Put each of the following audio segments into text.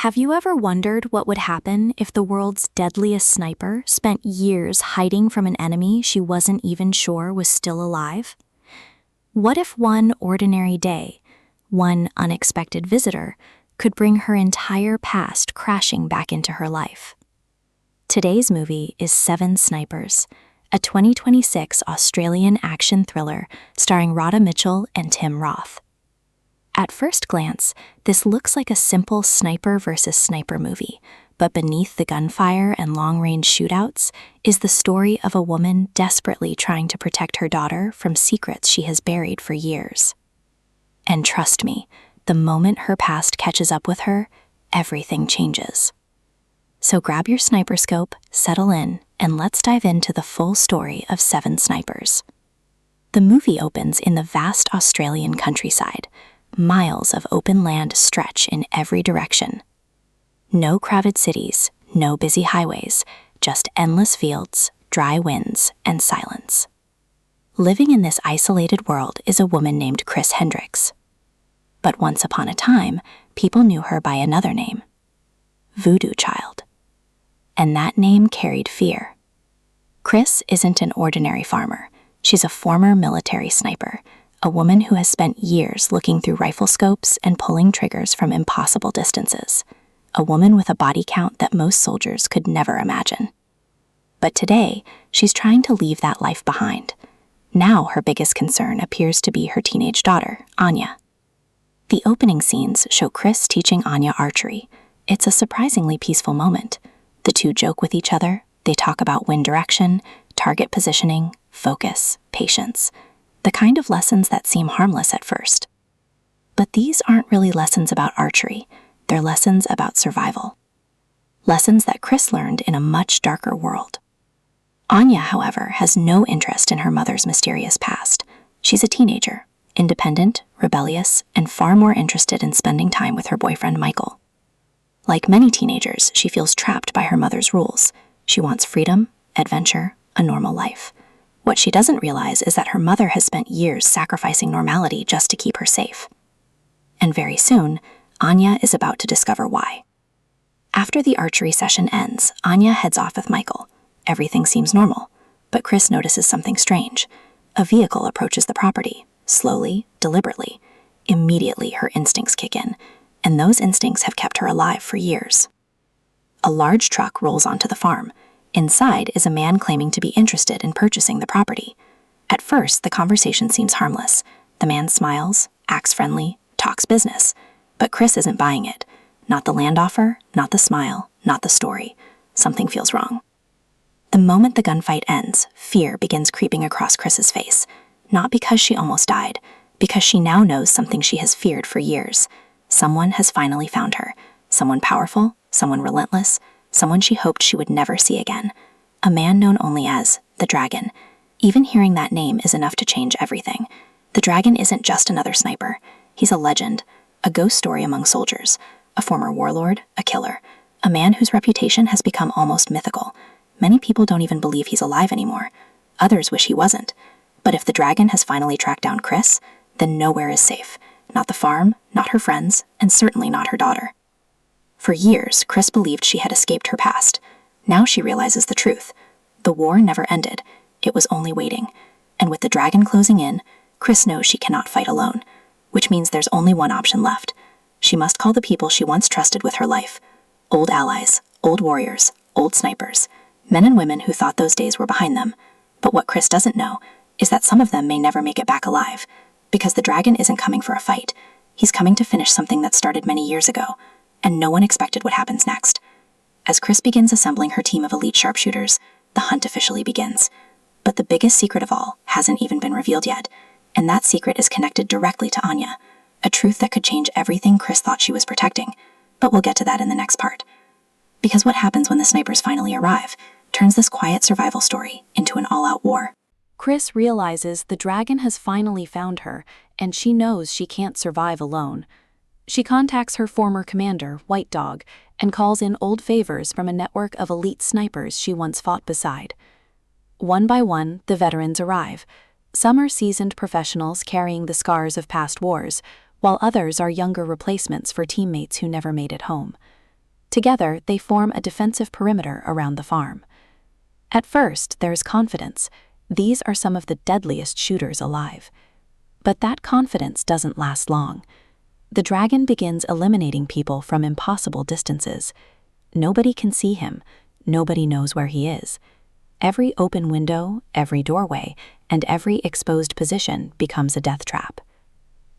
Have you ever wondered what would happen if the world's deadliest sniper spent years hiding from an enemy she wasn't even sure was still alive? What if one ordinary day, one unexpected visitor, could bring her entire past crashing back into her life? Today's movie is Seven Snipers, a 2026 Australian action thriller starring Radha and Tim Roth. At first glance, this looks like a simple sniper versus sniper movie, but beneath the gunfire and long-range shootouts is the story of a woman desperately trying to protect her daughter from secrets she has buried for years. And trust me, the moment her past catches up with her, everything changes. So grab your sniper scope, settle in, and let's dive into the full story of Seven Snipers. The movie opens in the vast Australian countryside. Miles of open land stretch in every direction. No crowded cities, no busy highways, just endless fields, dry winds, and silence. Living in this isolated world is a woman named Hendrix. But once upon a time, people knew her by another name, Voodoo Child. And that name carried fear. Kris isn't an ordinary farmer. She's a former military sniper, a woman who has spent years looking through rifle scopes and pulling triggers from impossible distances, a woman with a body count that most soldiers could never imagine. But today, she's trying to leave that life behind. Now her biggest concern appears to be her teenage daughter, Anya. The opening scenes show Kris teaching Anya archery. It's a surprisingly peaceful moment. The two joke with each other, they talk about wind direction, target positioning, focus, patience. The kind of lessons that seem harmless at first. But these aren't really lessons about archery, they're lessons about survival. Lessons that Kris learned in a much darker world. Anya, however, has no interest in her mother's mysterious past. She's a teenager, independent, rebellious, and far more interested in spending time with her boyfriend Michael. Like many teenagers, she feels trapped by her mother's rules. She wants freedom, adventure, a normal life. What she doesn't realize is that her mother has spent years sacrificing normality just to keep her safe. And very soon, Anya is about to discover why. After the archery session ends, Anya heads off with Michael. Everything seems normal, but Kris notices something strange. A vehicle approaches the property, slowly, deliberately. Immediately, her instincts kick in, and those instincts have kept her alive for years. A large truck rolls onto the farm. Inside is a man claiming to be interested in purchasing the property. At first, the conversation seems harmless. The man smiles, acts friendly, talks business. But Kris isn't buying it. Not the land offer, not the smile, not the story. Something feels wrong. The moment the gunfight ends, fear begins creeping across Kris's face. Not because she almost died, because she now knows something she has feared for years. Someone has finally found her. Someone powerful, someone relentless, someone she hoped she would never see again. A man known only as the Dragon. Even hearing that name is enough to change everything. The Dragon isn't just another sniper. He's a legend, a ghost story among soldiers, a former warlord, a killer, a man whose reputation has become almost mythical. Many people don't even believe he's alive anymore. Others wish he wasn't. But if the Dragon has finally tracked down Kris, then nowhere is safe. Not the farm, not her friends, and certainly not her daughter. For years, Kris believed she had escaped her past. Now she realizes the truth. The war never ended. It was only waiting. And with the Dragon closing in, Kris knows she cannot fight alone, which means there's only one option left. She must call the people she once trusted with her life. Old allies, old warriors, old snipers, men and women who thought those days were behind them. But what Kris doesn't know is that some of them may never make it back alive, because the Dragon isn't coming for a fight. He's coming to finish something that started many years ago. And no one expected what happens next. As Kris begins assembling her team of elite sharpshooters, the hunt officially begins. But the biggest secret of all hasn't even been revealed yet, and that secret is connected directly to Anya, a truth that could change everything Kris thought she was protecting. But we'll get to that in the next part. Because what happens when the snipers finally arrive turns this quiet survival story into an all-out war. Kris realizes the Dragon has finally found her, and she knows she can't survive alone. She contacts her former commander, White Dog, and calls in old favors from a network of elite snipers she once fought beside. One by one, the veterans arrive. Some are seasoned professionals carrying the scars of past wars, while others are younger replacements for teammates who never made it home. Together, they form a defensive perimeter around the farm. At first, there's confidence. These are some of the deadliest shooters alive. But that confidence doesn't last long. The dragon begins eliminating people from impossible distances. Nobody can see him. Nobody knows where he is. Every open window, every doorway, and every exposed position becomes a death trap.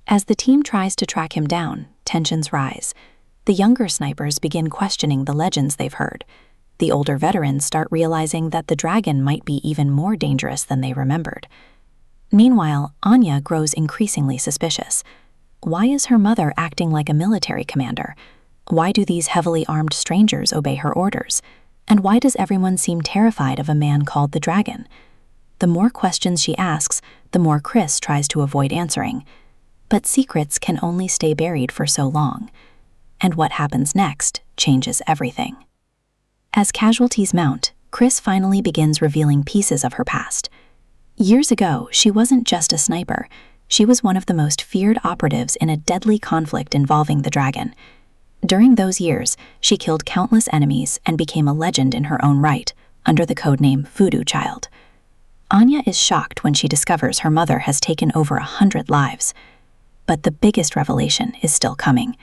As the team tries to track him down, tensions rise. The younger snipers begin questioning the legends they've heard. The older veterans start realizing that the dragon might be even more dangerous than they remembered. Meanwhile, Anya grows increasingly suspicious. Why is her mother acting like a military commander? Why do these heavily armed strangers obey her orders? And why does everyone seem terrified of a man called the dragon? The more questions she asks, the more Kris tries to avoid answering. But secrets can only stay buried for so long. And what happens next changes everything. As casualties mount, Kris finally begins revealing pieces of her past. Years ago, she wasn't just a sniper. She was one of the most feared operatives in a deadly conflict involving the dragon. During those years, she killed countless enemies and became a legend in her own right, under the codename Voodoo Child. Anya is shocked when she discovers her mother has taken over 100 lives. But the biggest revelation is still coming.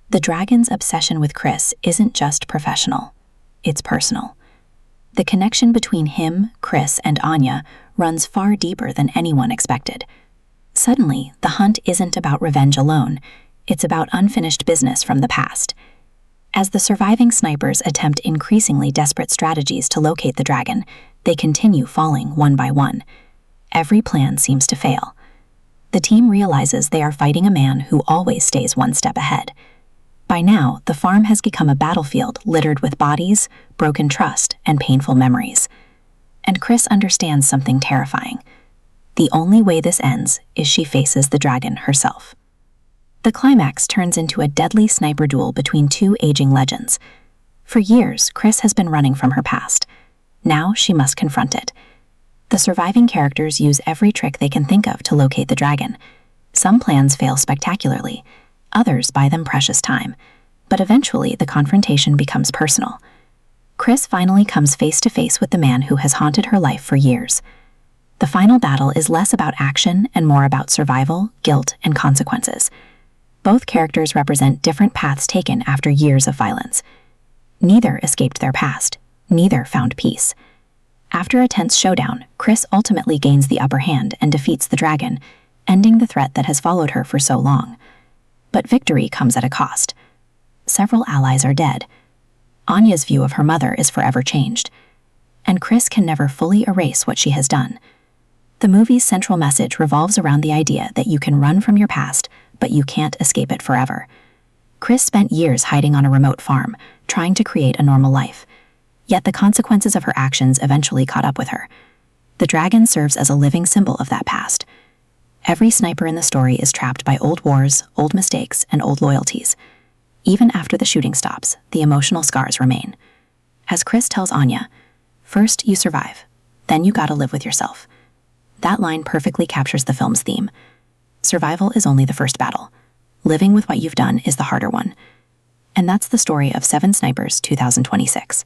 The dragon's obsession with Kris isn't just professional, it's personal. The connection between him, Kris, and Anya runs far deeper than anyone expected. Suddenly, the hunt isn't about revenge alone. It's about unfinished business from the past. As the surviving snipers attempt increasingly desperate strategies to locate the dragon, they continue falling one by one. Every plan seems to fail. The team realizes they are fighting a man who always stays one step ahead. By now, the farm has become a battlefield littered with bodies, broken trust, and painful memories. And Kris understands something terrifying. The only way this ends is she faces the dragon herself. The climax turns into a deadly sniper duel between two aging legends. For years, Kris has been running from her past. Now she must confront it. The surviving characters use every trick they can think of to locate the dragon. Some plans fail spectacularly. Others buy them precious time. But eventually, the confrontation becomes personal. Kris finally comes face to face with the man who has haunted her life for years. The final battle is less about action and more about survival, guilt, and consequences. Both characters represent different paths taken after years of violence. Neither escaped their past. Neither found peace. After a tense showdown, Kris ultimately gains the upper hand and defeats the dragon, ending the threat that has followed her for so long. But victory comes at a cost. Several allies are dead. Anya's view of her mother is forever changed. And Kris can never fully erase what she has done. The movie's central message revolves around the idea that you can run from your past, but you can't escape it forever. Kris spent years hiding on a remote farm, trying to create a normal life. Yet the consequences of her actions eventually caught up with her. The dragon serves as a living symbol of that past. Every sniper in the story is trapped by old wars, old mistakes, and old loyalties. Even after the shooting stops, the emotional scars remain. As Kris tells Anya, "First you survive, then you gotta live with yourself." That line perfectly captures the film's theme. Survival is only the first battle. Living with what you've done is the harder one. And that's the story of Seven Snipers 2026.